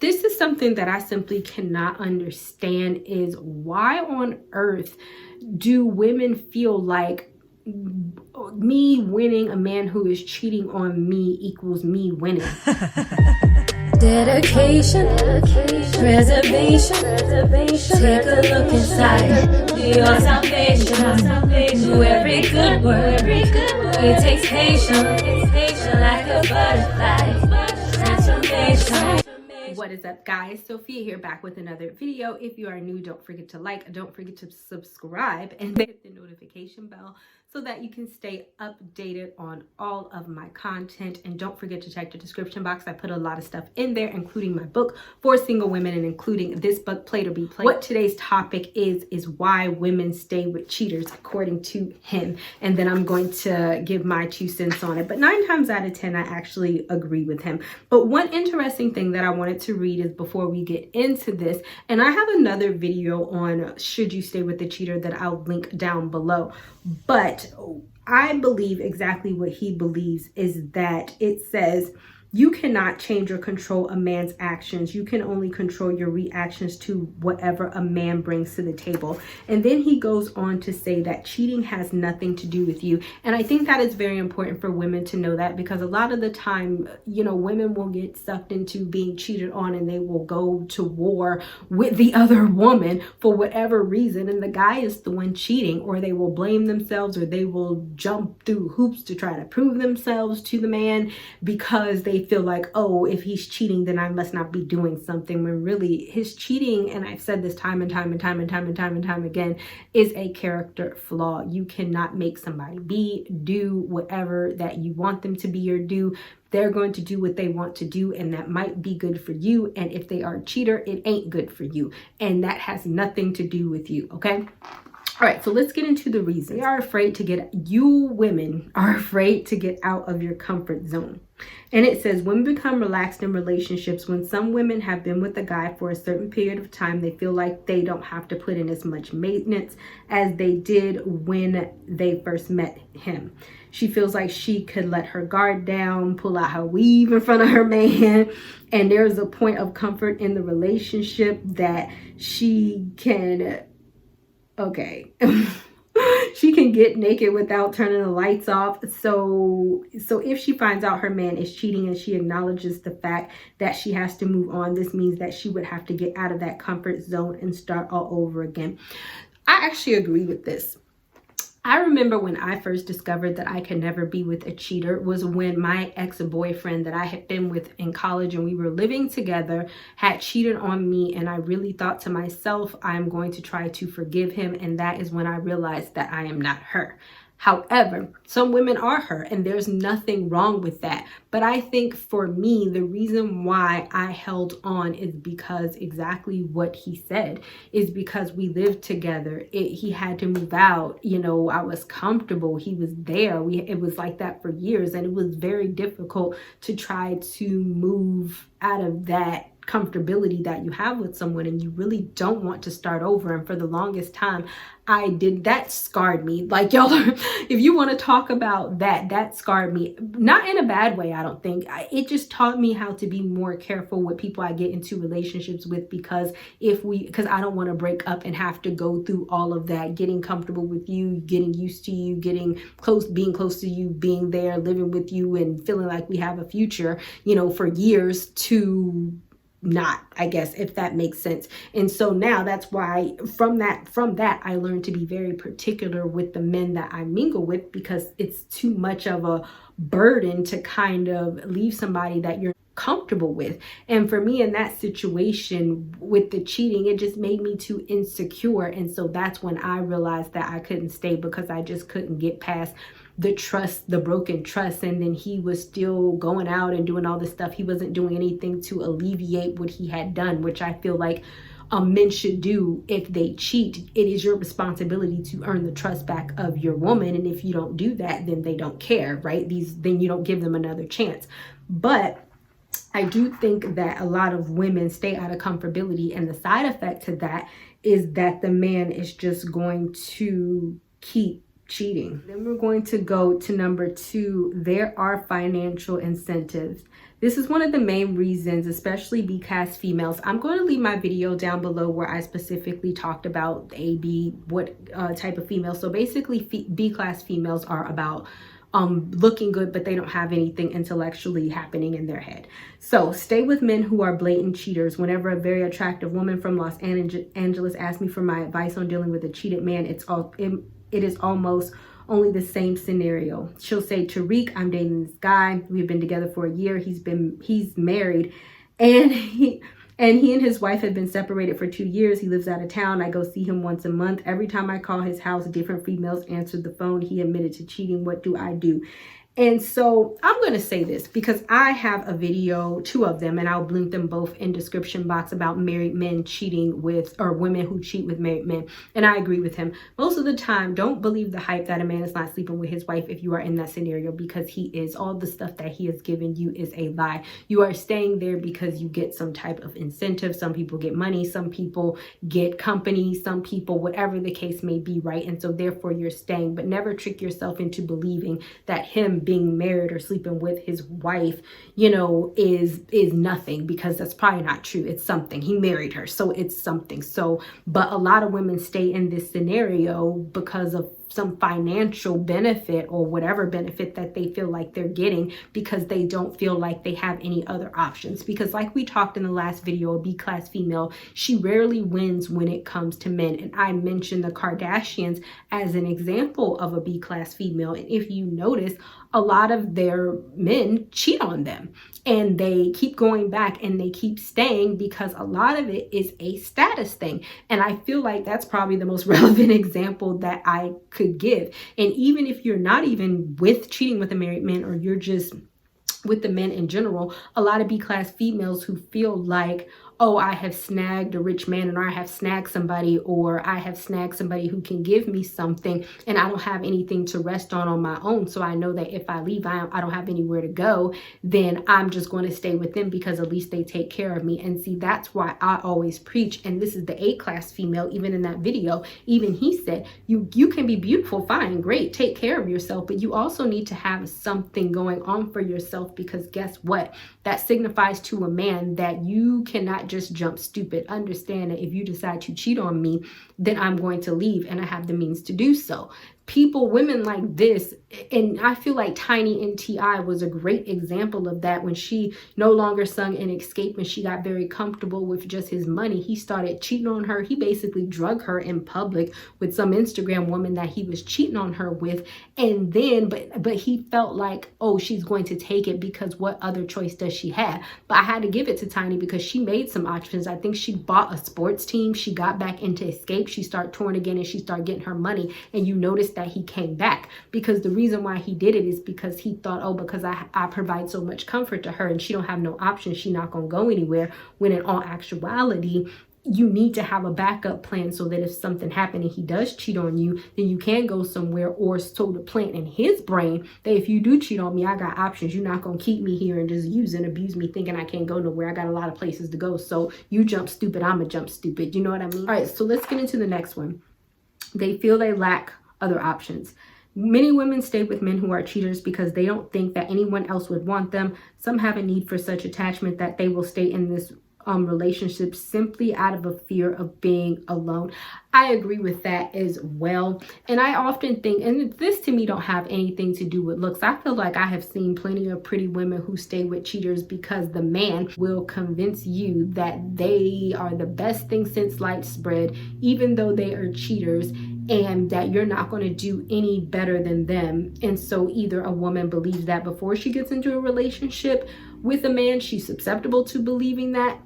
this is something that I simply cannot understand, is why on earth do women feel like me winning a man who is cheating on me equals me winning? Dedication, preservation, take a look inside, do your salvation, do every good work, it takes patience, like a butterfly, transformation. What is up, guys? Sophia here, back with another video. If you are new, don't forget to like, don't forget to subscribe, and hit the notification bell so that you can stay updated on all of my content. And don't forget to check the description box. I put a lot of stuff in there, including my book for single women and including this book, Play to Be Played. What today's topic is why women stay with cheaters according to him. And then I'm going to give my 2 cents on it. But 9 times out of 10, I actually agree with him. But one interesting thing that I wanted to read is before we get into this, and I have another video on should you stay with the cheater that I'll link down below. But I believe exactly what he believes, is that it says you cannot change or control a man's actions. You can only control your reactions to whatever a man brings to the table. And then he goes on to say that cheating has nothing to do with you. And I think that is very important for women to know that, because a lot of the time, you know, women will get sucked into being cheated on and they will go to war with the other woman for whatever reason. And the guy is the one cheating, or they will blame themselves, or they will jump through hoops to try to prove themselves to the man because they feel like, oh, if he's cheating, then I must not be doing something, when really his cheating, and I've said this time and time again, is a character flaw. You cannot make somebody do whatever that you want them to be or do. They're going to do what they want to do, and that might be good for you. And if they are a cheater, it ain't good for you. And that has nothing to do with you, okay? All right, so let's get into the reasons. You women are afraid to get out of your comfort zone. And it says, women become relaxed in relationships when some women have been with a guy for a certain period of time. They feel like they don't have to put in as much maintenance as they did when they first met him. She feels like she could let her guard down, pull out her weave in front of her man. And there's a point of comfort in the relationship that she can... Okay. She can get naked without turning the lights off. So if she finds out her man is cheating and she acknowledges the fact that she has to move on, this means that she would have to get out of that comfort zone and start all over again. I actually agree with this. I remember when I first discovered that I could never be with a cheater was when my ex-boyfriend that I had been with in college and we were living together had cheated on me, and I really thought to myself, I'm going to try to forgive him, and that is when I realized that I am not her. However, some women are her, and there's nothing wrong with that. But I think for me, the reason why I held on is because exactly what he said, is because we lived together. He had to move out. You know, I was comfortable. He was there. It was like that for years, and it was very difficult to try to move out of that comfortability that you have with someone, and you really don't want to start over. And for the longest time I did. That scarred me. Like, y'all, if you want to talk about that scarred me, not in a bad way. I don't think. It just taught me how to be more careful with people I get into relationships with, because I don't want to break up and have to go through all of that, getting comfortable with you, getting used to you, being close to you, being there, living with you, and feeling like we have a future, for years, to not, I guess, if that makes sense. And so now that's why from that I learned to be very particular with the men that I mingle with, because it's too much of a burden to kind of leave somebody that you're comfortable with. And for me in that situation with the cheating, it just made me too insecure. And so that's when I realized that I couldn't stay, because I just couldn't get past the broken trust. And then he was still going out and doing all this stuff. He wasn't doing anything to alleviate what he had done, which I feel like men should do. If they cheat, it is your responsibility to earn the trust back of your woman. And if you don't do that, then they don't care, right? Then you don't give them another chance. But I do think that a lot of women stay out of comfortability, and the side effect to that is that the man is just going to keep cheating. Then we're going to go to number 2. There are financial incentives. This is one of the main reasons, especially B-class females. I'm going to leave my video down below where I specifically talked about what type of female. So basically B-class females are about looking good, but they don't have anything intellectually happening in their head. So stay with men who are blatant cheaters. Whenever a very attractive woman from Los Angeles asks me for my advice on dealing with a cheated man, it is almost only the same scenario. She'll say, Tariq, I'm dating this guy. We've been together for a year. He's married, and he and his wife have been separated for 2 years. He lives out of town. I go see him once a month. Every time I call his house, different females answered the phone. He admitted to cheating. What do I do? And so I'm going to say this because I have a video, 2 of them, and I'll link them both in description box about married men cheating with, or women who cheat with married men. And I agree with him. Most of the time, don't believe the hype that a man is not sleeping with his wife if you are in that scenario, because he is. All the stuff that he has given you is a lie. You are staying there because you get some type of incentive. Some people get money. Some people get company. Some people, whatever the case may be, right? And so therefore you're staying, but never trick yourself into believing that him being married or sleeping with his wife, you know, is nothing, because that's probably not true. It's something. He married her, so it's something. So, but a lot of women stay in this scenario because of some financial benefit or whatever benefit that they feel like they're getting, because they don't feel like they have any other options. Because like we talked in the last video, a B-class female, she rarely wins when it comes to men. And I mentioned the Kardashians as an example of a B-class female. And if you notice, a lot of their men cheat on them, and they keep going back and they keep staying because a lot of it is a status thing. And I feel like that's probably the most relevant example that I could give. And even if you're not even cheating with a married man, or you're just with the men in general, a lot of B-class females who feel like, oh, I have snagged a rich man, or I have snagged somebody, or I have snagged somebody who can give me something, and I don't have anything to rest on my own. So I know that if I leave, I don't have anywhere to go, then I'm just going to stay with them because at least they take care of me. And see, that's why I always preach. And this is the A-class female, even in that video, even he said, you can be beautiful, fine, great, take care of yourself, but you also need to have something going on for yourself, because guess what? That signifies to a man that you cannot just jump stupid. Understand that if you decide to cheat on me, then I'm going to leave, and I have the means to do so. Women like this, and I feel like Tiny NTI was a great example of that. When she no longer sung in Escape and she got very comfortable with just his money, he started cheating on her. He basically drug her in public with some Instagram woman that he was cheating on her with. And then, but he felt like, oh, she's going to take it because what other choice does she have? But I had to give it to Tiny because she made some options. I think she bought a sports team. She got back into Escape. She started touring again, and she started getting her money. And you notice that he came back, because the reason why he did it is because he thought, oh, because I provide so much comfort to her and she don't have no options, she's not gonna go anywhere. When in all actuality, you need to have a backup plan so that if something happened and he does cheat on you, then you can go somewhere, or so to plant in his brain that if you do cheat on me, I got options. You're not going to keep me here and just use and abuse me thinking I can't go nowhere. I got a lot of places to go. So you jump stupid, I'm a jump stupid. You know what I mean? All right, so let's get into the next one. They feel they lack other options. Many women stay with men who are cheaters because they don't think that anyone else would want them. Some have a need for such attachment that they will stay in this relationship simply out of a fear of being alone. I agree with that as well. And I often think, and this to me don't have anything to do with looks. I feel like I have seen plenty of pretty women who stay with cheaters because the man will convince you that they are the best thing since sliced bread, even though they are cheaters, and that you're not going to do any better than them. And so either a woman believes that before she gets into a relationship with a man, she's susceptible to believing that,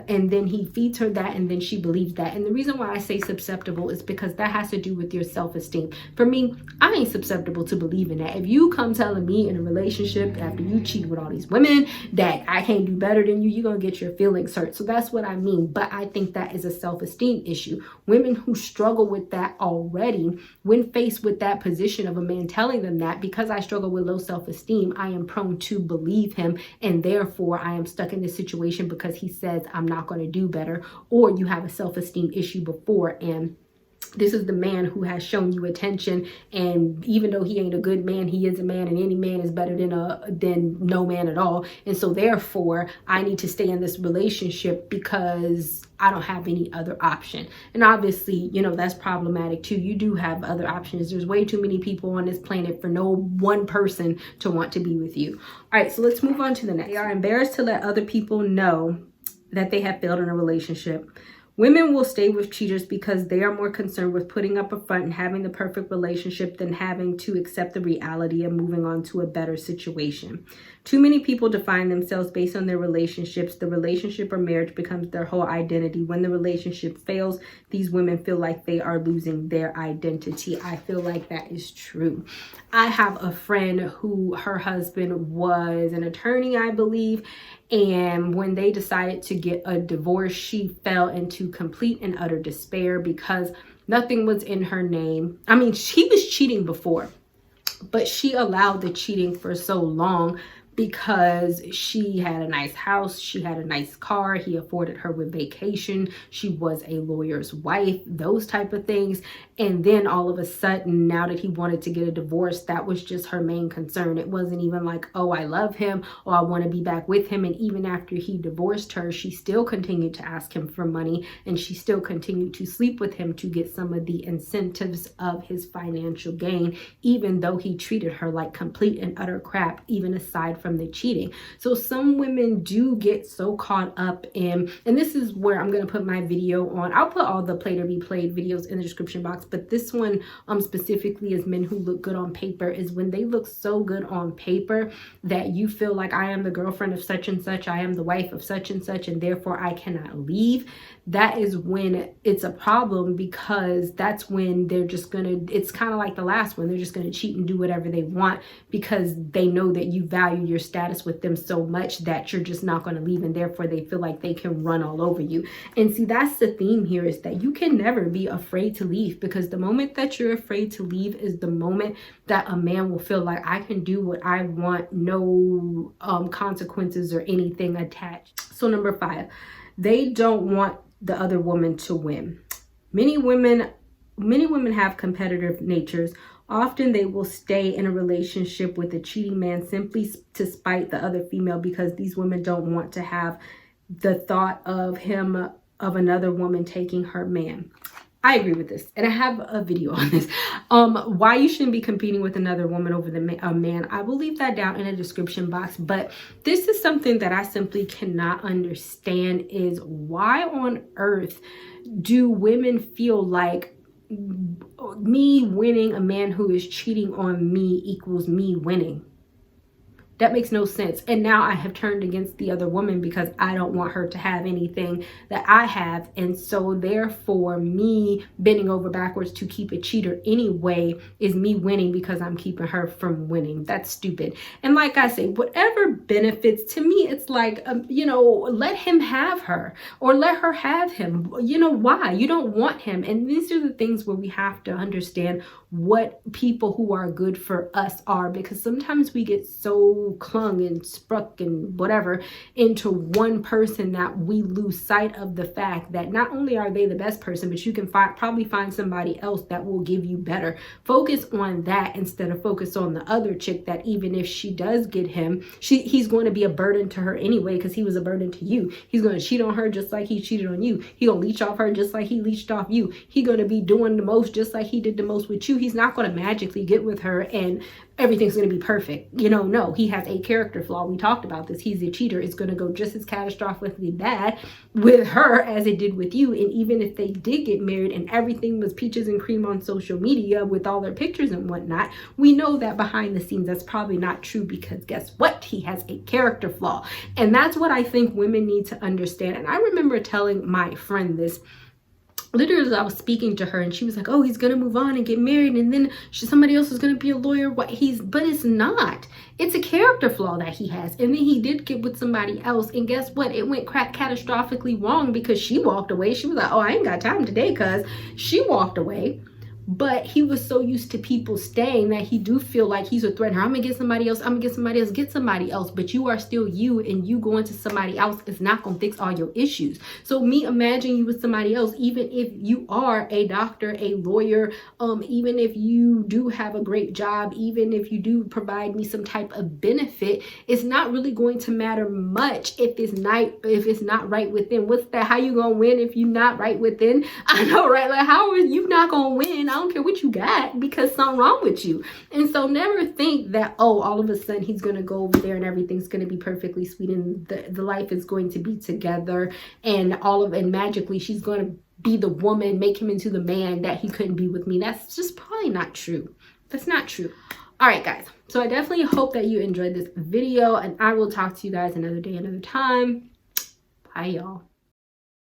and then he feeds her that, and then she believes that. And the reason why I say susceptible is because that has to do with your self-esteem. For me, I ain't susceptible to believing that. If you come telling me in a relationship after you cheat with all these women that I can't do better than you, you're gonna get your feelings hurt. So that's what I mean. But I think that is a self-esteem issue. Women who struggle with that already, when faced with that position of a man telling them that, because I struggle with low self-esteem, I am prone to believe him, and therefore I am stuck in this situation because he says I'm not going to do better, or you have a self-esteem issue before, and This is the man who has shown you attention, and even though he ain't a good man, he is a man, and any man is better than no man at all. And so therefore, I need to stay in this relationship because I don't have any other option. And obviously, you know, that's problematic too. You do have other options. There's way too many people on this planet for no one person to want to be with you. All right, so let's move on to the next. They are embarrassed to let other people know that they have failed in a relationship. Women will stay with cheaters because they are more concerned with putting up a front and having the perfect relationship than having to accept the reality and moving on to a better situation. Too many people define themselves based on their relationships. The relationship or marriage becomes their whole identity. When the relationship fails, these women feel like they are losing their identity. I feel like that is true. I have a friend who her husband was an attorney, I believe. And when they decided to get a divorce, she fell into complete and utter despair because nothing was in her name. I mean, she was cheating before, but she allowed the cheating for so long because she had a nice house, she had a nice car, he afforded her with vacation, she was a lawyer's wife, those type of things. And then all of a sudden, now that he wanted to get a divorce, that was just her main concern. It wasn't even like, oh, I love him, or I want to be back with him. And even after he divorced her, she still continued to ask him for money, and she still continued to sleep with him to get some of the incentives of his financial gain, even though he treated her like complete and utter crap, even aside from the cheating. So some women do get so caught up in, and this is where I'm going to put my video on. I'll put all the Play to Be Played videos in the description box, but this one specifically is men who look good on paper, is when they look so good on paper that you feel like, I am the girlfriend of such and such, I am the wife of such and such, and therefore I cannot leave. That is when it's a problem, because that's when they're just gonna, it's kind of like the last one, they're just gonna cheat and do whatever they want because they know that you value your status with them so much that you're just not going to leave, and therefore they feel like they can run all over you. And see, that's the theme here, is that you can never be afraid to leave, because the moment that you're afraid to leave is the moment that a man will feel like, I can do what I want, no consequences or anything attached. So number 5, they don't want the other woman to win. Many women have competitive natures. Often they will stay in a relationship with a cheating man simply to spite the other female, because these women don't want to have the thought of another woman taking her man. I agree with this, and I have a video on this. Why you shouldn't be competing with another woman over a man. I will leave that down in the description box, but this is something that I simply cannot understand, is why on earth do women feel like me winning a man who is cheating on me equals me winning? That makes no sense. And now I have turned against the other woman because I don't want her to have anything that I have. And so therefore me bending over backwards to keep a cheater anyway is me winning because I'm keeping her from winning. That's stupid. And like I say, whatever benefits, to me, it's like, you know, let him have her or let her have him. You know, why? You don't want him. And these are the things where we have to understand what people who are good for us are, because sometimes we get so clung and struck and whatever into one person that we lose sight of the fact that not only are they the best person, but you can probably find somebody else that will give you better. Focus on that instead of focus on the other chick that even if she does get him, he's going to be a burden to her anyway, because he was a burden to you. He's going to cheat on her just like he cheated on you. He going to leech off her just like he leeched off you. He going to be doing the most just like he did the most with you. He's not going to magically get with her and everything's going to be perfect. You know, no, he has a character flaw. We talked about this. He's a cheater. It's going to go just as catastrophically bad with her as it did with you. And even if they did get married and everything was peaches and cream on social media with all their pictures and whatnot, we know that behind the scenes that's probably not true, because guess what? He has a character flaw. And that's what I think women need to understand. And I remember telling my friend this, literally, as I was speaking to her, and she was like, oh, he's gonna move on and get married, and then somebody else is gonna be a lawyer. But it's not. It's a character flaw that he has. And then he did get with somebody else, and guess what? It went catastrophically wrong because she walked away. She was like, oh, I ain't got time today, cuz she walked away. but he was so used to people staying that he do feel like he's a threat. I'm gonna get somebody else, I'm gonna get somebody else, get somebody else. But you are still you, and you going to somebody else is not gonna fix all your issues. So me imagine you with somebody else, even if you are a doctor, a lawyer, even if you do have a great job, even if you do provide me some type of benefit, it's not really going to matter much if it's not right within. What's that? How you gonna win if you're not right within? I know, right? Like, how are you not gonna win? I don't care what you got, because something wrong with you. And so never think that, oh, all of a sudden he's gonna go over there and everything's gonna be perfectly sweet and the life is going to be together, and magically she's gonna be the woman, make him into the man that he couldn't be with me. That's just probably not true. That's not true. All right, guys. So I definitely hope that you enjoyed this video, and I will talk to you guys another day, another time. Bye, y'all.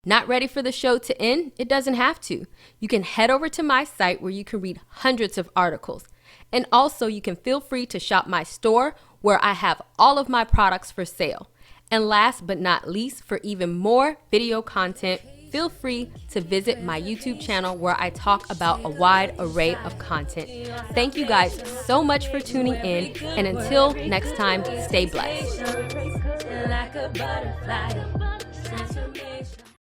Not ready for the show to end? It doesn't have to. You can head over to my site where you can read hundreds of articles. And also you can feel free to shop my store where I have all of my products for sale. And last but not least, for even more video content, feel free to visit my YouTube channel where I talk about a wide array of content. Thank you guys so much for tuning in, and until next time, stay blessed.